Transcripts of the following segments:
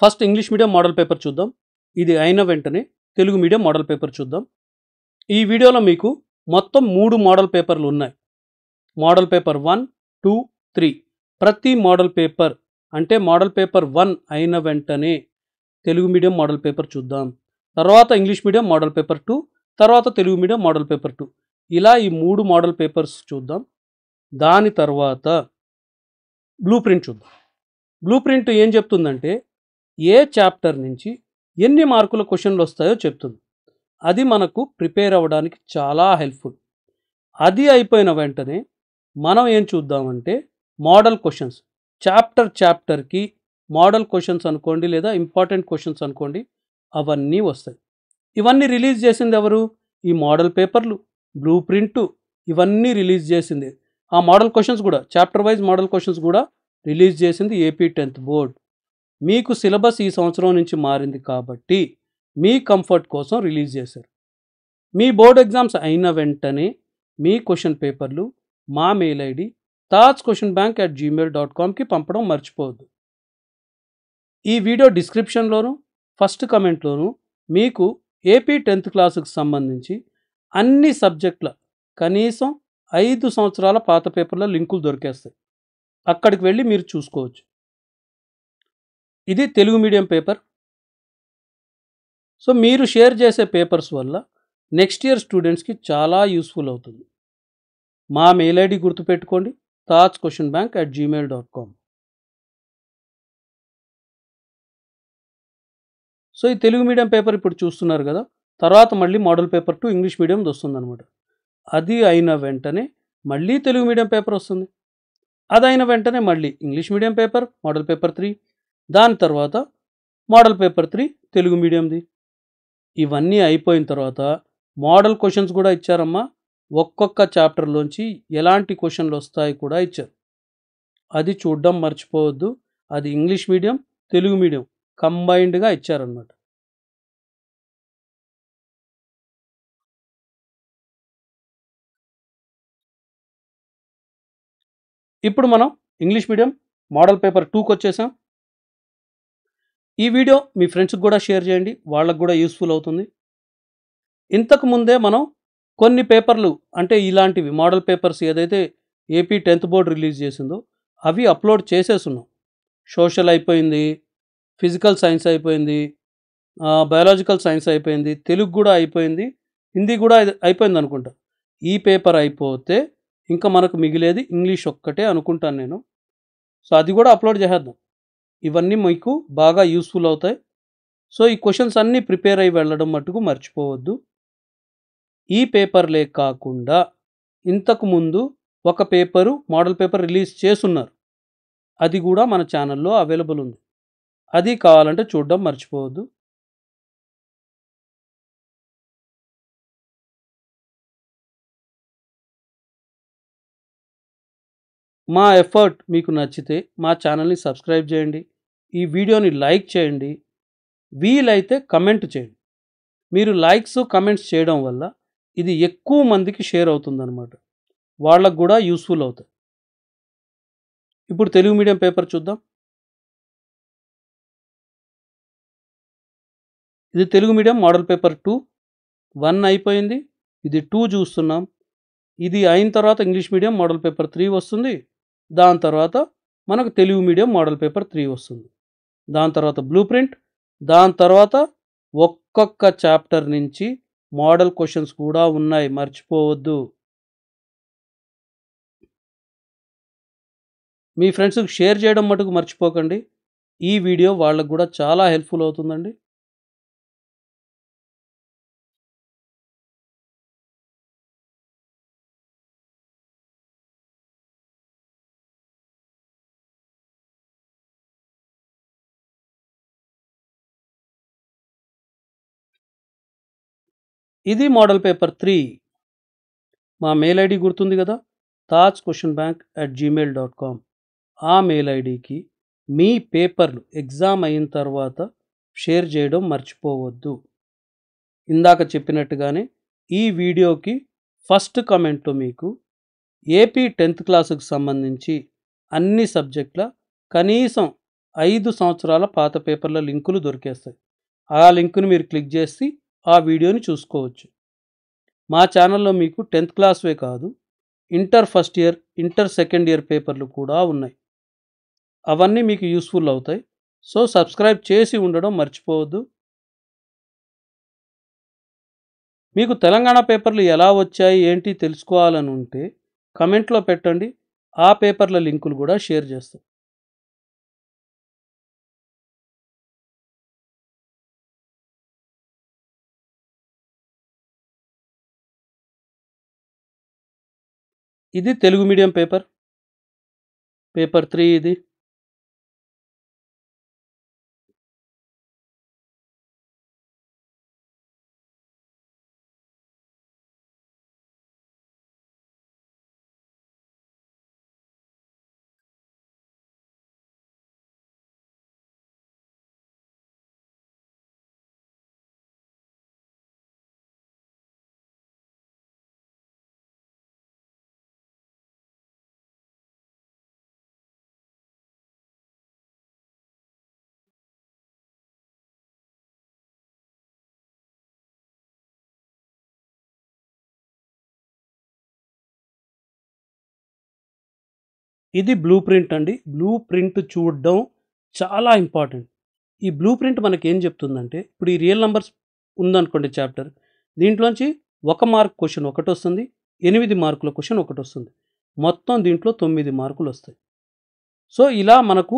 First English medium model paper చూద్దాం. ఇది అయిన వెంటనే తెలుగు మీడియం మోడల్ పేపర్ చూద్దాం. ఈ వీడియోలో మీకు మొత్తం 3 మోడల్ పేపర్లు ఉన్నాయి. Model paper 1, 2, 3. ప్రతి మోడల్ పేపర్ అంటే మోడల్ పేపర్ 1 అయిన వెంటనే తెలుగు మీడియం మోడల్ పేపర్ చూద్దాం. తర్వాత ఇంగ్లీష్ మీడియం మోడల్ పేపర్ 2, తర్వాత తెలుగు మీడియం మోడల్ పేపర్ 2. ఇలా ఈ 3 మోడల్ పేపర్స్ చూద్దాం. దాని తర్వాత బ్లూ ప్రింట్ చూద్దాం. బ్లూ ప్రింట్ ఏం చెప్తుందంటే ఏ చాప్టర్ నుంచి ఎన్ని మార్కుల క్వశ్చన్లు వస్తాయో చెప్తుంది. అది మనకు ప్రిపేర్ అవ్వడానికి చాలా హెల్ప్ఫుల్. అది అయిపోయిన వెంటనే మనం ఏం చూద్దామంటే మోడల్ క్వశ్చన్స్. చాప్టర్కి మోడల్ క్వశ్చన్స్ అనుకోండి, లేదా ఇంపార్టెంట్ క్వశ్చన్స్ అనుకోండి, అవన్నీ వస్తాయి. ఇవన్నీ రిలీజ్ చేసింది ఎవరు? ఈ మోడల్ పేపర్లు, బ్లూ ప్రింట్ ఇవన్నీ రిలీజ్ చేసింది. ఆ మోడల్ క్వశ్చన్స్ కూడా చాప్టర్ వైజ్ మోడల్ క్వశ్చన్స్ కూడా రిలీజ్ చేసింది ఏపీ 10th బోర్డ్. మీకు సిలబస్ ఈ సంవత్సరం నుంచి మారింది కాబట్టి మీ కంఫర్ట్ కోసం రిలీజ్ చేశారు. మీ బోర్డ్ ఎగ్జామ్స్ అయిన వెంటనే మీ క్వశ్చన్ పేపర్లు మా మెయిల్ ఐడి tajquestionbank@gmail.comకి పంపడం మర్చిపోవద్దు. ఈ వీడియో డిస్క్రిప్షన్లోను ఫస్ట్ కమెంట్లోను మీకు ఏపీ 10th క్లాసుకు సంబంధించి అన్ని సబ్జెక్టుల కనీసం 5 సంవత్సరాల పాత పేపర్ల లింకులు దొరికేస్తాయి. అక్కడికి వెళ్ళి మీరు చూసుకోవచ్చు. ఇది తెలుగు మీడియం పేపర్. సో మీరు షేర్ చేసే పేపర్స్ వల్ల నెక్స్ట్ ఇయర్ స్టూడెంట్స్కి చాలా యూస్ఫుల్ అవుతుంది. మా మెయిల్ ఐడి గుర్తుపెట్టుకోండి, tajquestionbank@gmail.com. సో ఈ తెలుగు మీడియం పేపర్ ఇప్పుడు చూస్తున్నారు కదా. తర్వాత మళ్ళీ మోడల్ పేపర్ 2 ఇంగ్లీష్ మీడియంది వస్తుందన్నమాట. అది అయిన వెంటనే మళ్ళీ తెలుగు మీడియం పేపర్ వస్తుంది. అది అయిన వెంటనే మళ్ళీ English medium paper model paper 3, దాని తర్వాత మోడల్ పేపర్ 3 తెలుగు మీడియంది. ఇవన్నీ అయిపోయిన తర్వాత మోడల్ క్వశ్చన్స్ కూడా ఇచ్చారమ్మా. ఒక్కొక్క చాప్టర్లోంచి ఎలాంటి క్వశ్చన్లు వస్తాయి కూడా ఇచ్చారు. అది చూడడం మర్చిపోవద్దు. అది ఇంగ్లీష్ మీడియం తెలుగు మీడియం కంబైన్డ్గా ఇచ్చారన్నమాట. ఇప్పుడు మనం ఇంగ్లీష్ మీడియం మోడల్ పేపర్ 2కి వచ్చేసాం. ఈ వీడియో మీ ఫ్రెండ్స్కి కూడా షేర్ చేయండి, వాళ్ళకు కూడా యూస్ఫుల్ అవుతుంది. ఇంతకు ముందే మనం కొన్ని పేపర్లు అంటే ఇలాంటివి మోడల్ పేపర్స్ ఏదైతే ఏపీ 10th బోర్డ్ రిలీజ్ చేసిందో అవి అప్లోడ్ చేసేస్తున్నాం. సోషల్ అయిపోయింది, ఫిజికల్ సైన్స్ అయిపోయింది, బయాలజికల్ సైన్స్ అయిపోయింది, తెలుగు కూడా అయిపోయింది, హిందీ కూడా అయిపోయింది అనుకుంటా. ఈ పేపర్ అయిపోతే ఇంకా మనకు మిగిలేది ఇంగ్లీష్ ఒక్కటే అనుకుంటాను నేను. సో అది కూడా అప్లోడ్ చేసేద్దాం. ఇవన్నీ మీకు బాగా యూస్ఫుల్ అవుతాయి. సో ఈ క్వశ్చన్స్ అన్నీ ప్రిపేర్ అయ్యి వెళ్ళడం మట్టుకు మర్చిపోవద్దు. ఈ పేపర్లే కాకుండా ఇంతకుముందు ఒక పేపరు మోడల్ పేపర్ రిలీజ్ చేసున్నారు. అది కూడా మన ఛానల్లో అవైలబుల్ ఉంది. అది కావాలంటే చూడడం మర్చిపోవద్దు. మా ఎఫర్ట్ మీకు నచ్చితే మా ఛానల్ని సబ్స్క్రైబ్ చేయండి, ఈ వీడియోని లైక్ చేయండి, వీలైతే కమెంట్ చేయండి. మీరు లైక్స్ కమెంట్స్ చేయడం వల్ల ఇది ఎక్కువ మందికి షేర్ అవుతుందన్నమాట. వాళ్ళకు కూడా యూస్ఫుల్ అవుతాయి. ఇప్పుడు తెలుగు మీడియం పేపర్ చూద్దాం. ఇది తెలుగు మీడియం మోడల్ పేపర్ 2. 1 అయిపోయింది, ఇది 2 చూస్తున్నాం. ఇది అయిన తర్వాత ఇంగ్లీష్ మీడియం మోడల్ పేపర్ 3 వస్తుంది. దాని తర్వాత మనకు తెలుగు మీడియం మోడల్ పేపర్ 3 వస్తుంది. దాని తర్వాత బ్లూ ప్రింట్, దాని తర్వాత ఒక్కొక్క చాప్టర్ నుంచి మోడల్ క్వశ్చన్స్ కూడా ఉన్నాయి, మర్చిపోవద్దు. మీ ఫ్రెండ్స్కి షేర్ చేయడం మటుకు మర్చిపోకండి. ఈ వీడియో వాళ్ళకు కూడా చాలా హెల్ప్ఫుల్ అవుతుందండి. ఇది మోడల్ పేపర్ 3. మా మెయిల్ ఐడి గుర్తుంది కదా, tajquestionbank@gmail.com. ఆ మెయిల్ ఐడికి మీ పేపర్లు ఎగ్జామ్ అయిన తర్వాత షేర్ చేయడం మర్చిపోవద్దు. ఇందాక చెప్పినట్టుగానే ఈ వీడియోకి ఫస్ట్ కమెంట్లో మీకు ఏపీ 10th క్లాసుకు సంబంధించి అన్ని సబ్జెక్టుల కనీసం 5 సంవత్సరాల పాత పేపర్ల లింకులు దొరికేస్తాయి. ఆ లింకుని మీరు క్లిక్ చేసి ఆ వీడియోని చూసుకోవచ్చు. మా ఛానల్లో మీకు 10th క్లాస్వే కాదు, inter first year, inter second year పేపర్లు కూడా ఉన్నాయి. అవన్నీ మీకు యూస్ఫుల్ అవుతాయి. సో సబ్స్క్రైబ్ చేసి ఉండడం మర్చిపోవద్దు. మీకు తెలంగాణ పేపర్లు ఎలా వచ్చాయి ఏంటి తెలుసుకోవాలని ఉంటే కమెంట్లో పెట్టండి. ఆ పేపర్ల లింకులు కూడా షేర్ చేస్తాం. ఇది తెలుగు మీడియం పేపర్ 3 ఇది. ఇది బ్లూ ప్రింట్ అండి. బ్లూ ప్రింట్ చూడడం చాలా ఇంపార్టెంట్. ఈ బ్లూ ప్రింట్ మనకేం చెప్తుందంటే, ఇప్పుడు ఈ రియల్ నంబర్స్ ఉందనుకోండి చాప్టర్, దీంట్లోంచి 1 మార్క్ క్వశ్చన్ ఒకటొస్తుంది, 8 మార్కుల క్వశ్చన్ ఒకటొస్తుంది. మొత్తం దీంట్లో 9 మార్కులు వస్తాయి. సో ఇలా మనకు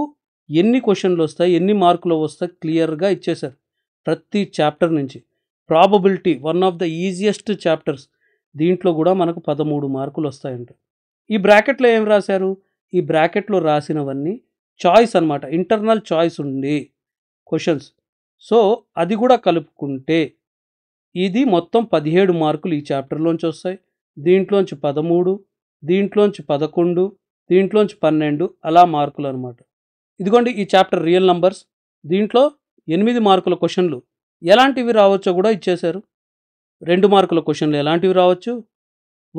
ఎన్ని క్వశ్చన్లు వస్తాయి, ఎన్ని మార్కులు వస్తాయి క్లియర్గా ఇచ్చేశారు ప్రతి చాప్టర్ నుంచి. Probability one of the easiest chapters, దీంట్లో కూడా మనకు 13 మార్కులు వస్తాయంట. ఈ బ్రాకెట్లో ఏం రాశారు? ఈ బ్రాకెట్లో రాసినవన్నీ చాయిస్ అనమాట, ఇంటర్నల్ చాయిస్ ఉంది క్వశ్చన్స్. సో అది కూడా కలుపుకుంటే ఇది మొత్తం 17 మార్కులు ఈ చాప్టర్లోంచి వస్తాయి. దీంట్లోంచి 13, దీంట్లోంచి 11, దీంట్లోంచి 12 అలా మార్కులు అనమాట. ఇదిగోండి ఈ చాప్టర్ రియల్ నంబర్స్. దీంట్లో 8 మార్కుల క్వశ్చన్లు ఎలాంటివి రావచ్చో కూడా ఇచ్చేశారు. 2 మార్కుల క్వశ్చన్లు ఎలాంటివి రావచ్చు,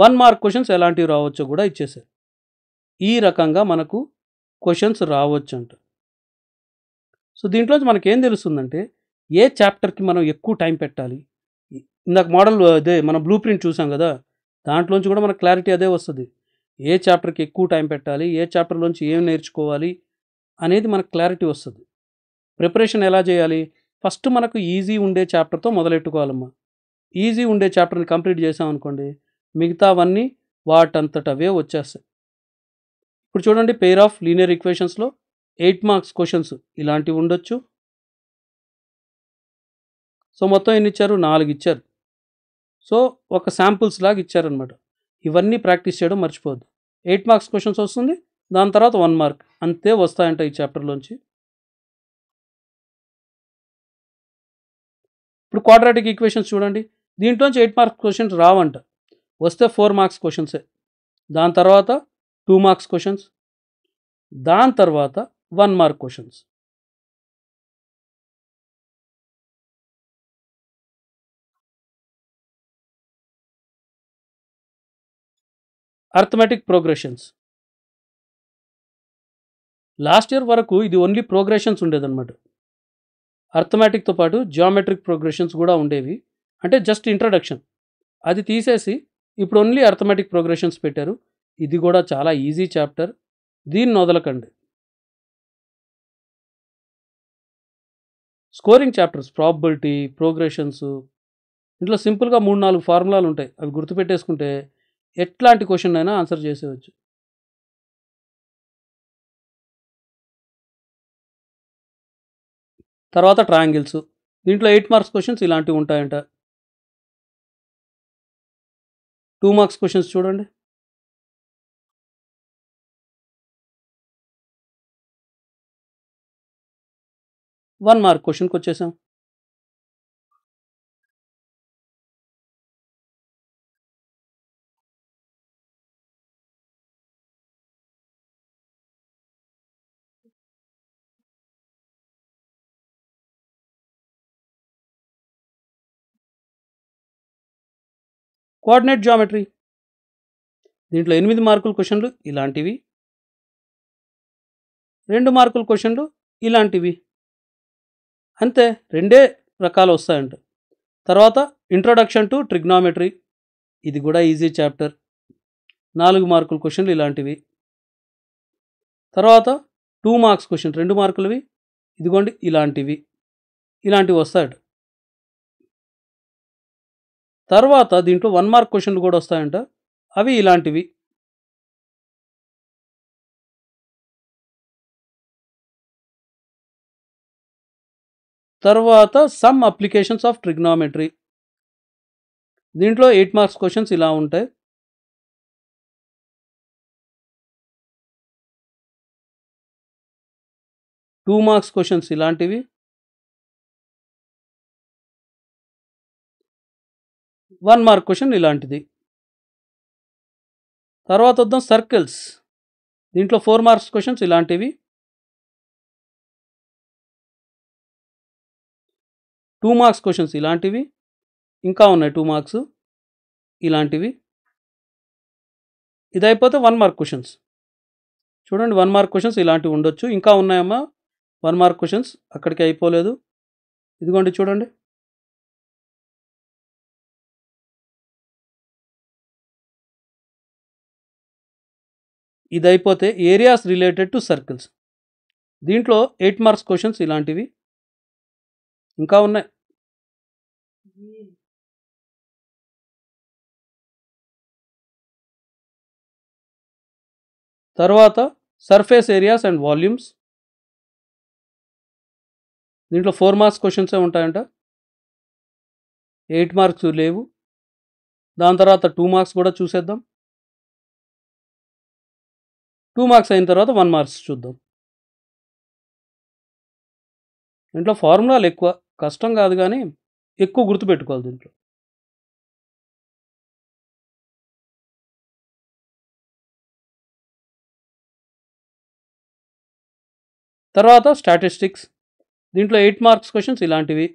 1 మార్క్ క్వశ్చన్స్ ఎలాంటివి రావచ్చో కూడా ఇచ్చేశారు. ఈ రకంగా మనకు క్వశ్చన్స్ రావచ్చు అంట. సో దీంట్లోంచి మనకేం తెలుస్తుందంటే, ఏ చాప్టర్కి మనం ఎక్కువ టైం పెట్టాలి. ఇందాక మోడల్ అదే మనం బ్లూ ప్రింట్ చూసాం కదా, దాంట్లోంచి కూడా మనకు క్లారిటీ అదే వస్తుంది. ఏ చాప్టర్కి ఎక్కువ టైం పెట్టాలి, ఏ చాప్టర్లోంచి ఏం నేర్చుకోవాలి అనేది మనకు క్లారిటీ వస్తుంది. ప్రిపరేషన్ ఎలా చేయాలి? ఫస్ట్ మనకు ఈజీ ఉండే చాప్టర్తో మొదలెట్టుకోవాలమ్మా. ఈజీ ఉండే చాప్టర్ని కంప్లీట్ చేసామనుకోండి, మిగతావన్నీ వాటంతటవే వచ్చేస్తాయి. ఇప్పుడు చూడండి, పెయిర్ ఆఫ్ లీనియర్ ఈక్వేషన్స్లో 8 మార్క్స్ క్వశ్చన్స్ ఇలాంటివి ఉండొచ్చు. సో మొత్తం ఎన్ని ఇచ్చారు? 4 ఇచ్చారు. సో ఒక శాంపుల్స్ లాగా ఇచ్చారనమాట. ఇవన్నీ ప్రాక్టీస్ చేయడం మర్చిపోవద్దు. 8 మార్క్స్ క్వశ్చన్స్ వస్తుంది, దాని తర్వాత 1 మార్క్ అంతే వస్తాయంట ఈ చాప్టర్లోంచి. ఇప్పుడు క్వాడ్రాటిక్ ఈక్వేషన్స్ చూడండి, దీంట్లోంచి 8 మార్క్స్ క్వశ్చన్స్ రావంట. వస్తే 4 మార్క్స్ క్వశ్చన్సే. దాని తర్వాత 2 మార్క్స్ క్వశ్చన్స్, దాని తర్వాత 1 mark questions. Arithmetic progressions. Last year వరకు ఇది ఓన్లీ ప్రోగ్రెషన్స్ ఉండేదన్నమాట. అర్థమెటిక్తో పాటు జియోమెట్రిక్ ప్రోగ్రెషన్స్ కూడా ఉండేవి. అంటే జస్ట్ ఇంట్రడక్షన్. అది తీసేసి ఇప్పుడు ఓన్లీ అర్థమెటిక్ ప్రోగ్రెషన్స్ పెట్టారు. ఇది కూడా చాలా ఈజీ చాప్టర్, దీన్ని వదలకండి. స్కోరింగ్ చాప్టర్స్, ప్రాబబిలిటీ, ప్రోగ్రెషన్స్, ఇంట్లో సింపుల్గా 3-4 ఫార్ములాలు ఉంటాయి. అవి గుర్తుపెట్టేసుకుంటే ఎట్లాంటి క్వశ్చన్ అయినా ఆన్సర్ చేసేవచ్చు. తర్వాత ట్రయాంగిల్స్, దీంట్లో 8 మార్క్స్ క్వశ్చన్స్ ఇలాంటివి ఉంటాయంట. 2 మార్క్స్ క్వశ్చన్స్ చూడండి. వన్ మార్క్ క్వశ్చన్కి వచ్చేసాం. కోఆర్డినేట్ జామెట్రీ, దీంట్లో 8 మార్కుల క్వశ్చన్లు ఇలాంటివి, 2 మార్కుల క్వశ్చన్లు ఇలాంటివి. అంతే, రెండే రకాలు వస్తాయంట. తర్వాత ఇంట్రొడక్షన్ టు ట్రిగ్నామెట్రీ, ఇది కూడా ఈజీ చాప్టర్, 4 మార్కుల క్వశ్చన్లు ఇలాంటివి. తర్వాత 2 మార్క్స్ క్వశ్చన్, 2 మార్కులవి ఇదిగోండి ఇలాంటివి వస్తాయట. తర్వాత దీంట్లో 1 మార్క్ క్వశ్చన్లు కూడా వస్తాయంట, అవి ఇలాంటివి. తర్వాత సమ్ అప్లికేషన్స్ ఆఫ్ ట్రిగ్నామెట్రీ, దీంట్లో 8 మార్క్స్ క్వశ్చన్స్ ఇలా ఉంటాయి. టూ మార్క్స్ క్వశ్చన్స్ ఇలాంటివి. 1 మార్క్ క్వశ్చన్ ఇలాంటిది. తర్వాత వద్దాం సర్కిల్స్, దీంట్లో 4 మార్క్స్ క్వశ్చన్స్ ఇలాంటివి. 2 మార్క్స్ క్వశ్చన్స్ ఇలాంటివి, ఇంకా ఉన్నాయి 2 మార్క్స్ ఇలాంటివి. ఇది అయిపోతే 1 మార్క్ క్వశ్చన్స్. చూడండి 1 మార్క్ క్వశ్చన్స్ ఇలాంటివి ఉండొచ్చు, ఇంకా ఉన్నాయమ్మా 1 మార్క్ క్వశ్చన్స్, అక్కడికి అయిపోలేదు. ఇదిగోండి చూడండి. ఇది అయిపోతే ఏరియాస్ రిలేటెడ్ టు సర్కిల్స్, దీంట్లో 8 మార్క్స్ క్వశ్చన్స్ ఇలాంటివి, ఇంకా ఉన్నాయి. తర్వాత సర్ఫేస్ ఏరియాస్ అండ్ వాల్యూమ్స్, దీంట్లో 4 మార్క్స్ క్వశ్చన్సే ఉంటాయంట, 8 మార్క్స్ లేవు. దాని తర్వాత 2 మార్క్స్ కూడా చూసేద్దాం. 2 మార్క్స్ అయిన తర్వాత 1 మార్క్స్ చూద్దాం. దీంట్లో ఫార్ములాలు ఎక్కువ, కష్టం కాదు కానీ ఎక్కువ గుర్తుపెట్టుకోవాలి దీంట్లో. తర్వాత స్టాటిస్టిక్స్, దీంట్లో 8 మార్క్స్ క్వశ్చన్స్ ఇలాంటివి.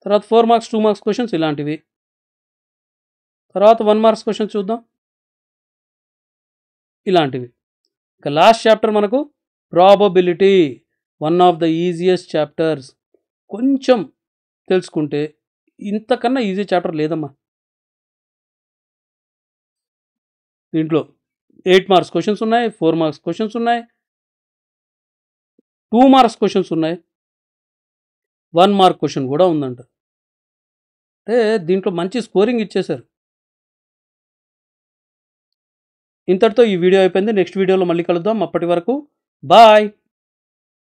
తర్వాత 4 మార్క్స్ 2 మార్క్స్ క్వశ్చన్స్ ఇలాంటివి. తర్వాత 1 మార్క్స్ క్వశ్చన్ చూద్దాం, ఇలాంటివి. ఇక లాస్ట్ చాప్టర్ మనకు probability, one of the easiest chapters. కొంచెం తెలుసుకుంటే ఇంతకన్నా ఈజీ చాప్టర్ లేదమ్మా. దీంట్లో 8 మార్క్స్ క్వశ్చన్స్ ఉన్నాయి, 4 మార్క్స్ క్వశ్చన్స్ ఉన్నాయి, 2 మార్క్స్ క్వశ్చన్స్ ఉన్నాయి, 1 మార్క్ క్వశ్చన్ కూడా ఉందంట. అంటే దీంట్లో మంచి స్కోరింగ్ ఇచ్చేశారు. ఇంతటితో ఈ వీడియో అయిపోయింది. నెక్స్ట్ వీడియోలో మళ్ళీ కలుద్దాం. అప్పటి వరకు బాయ్.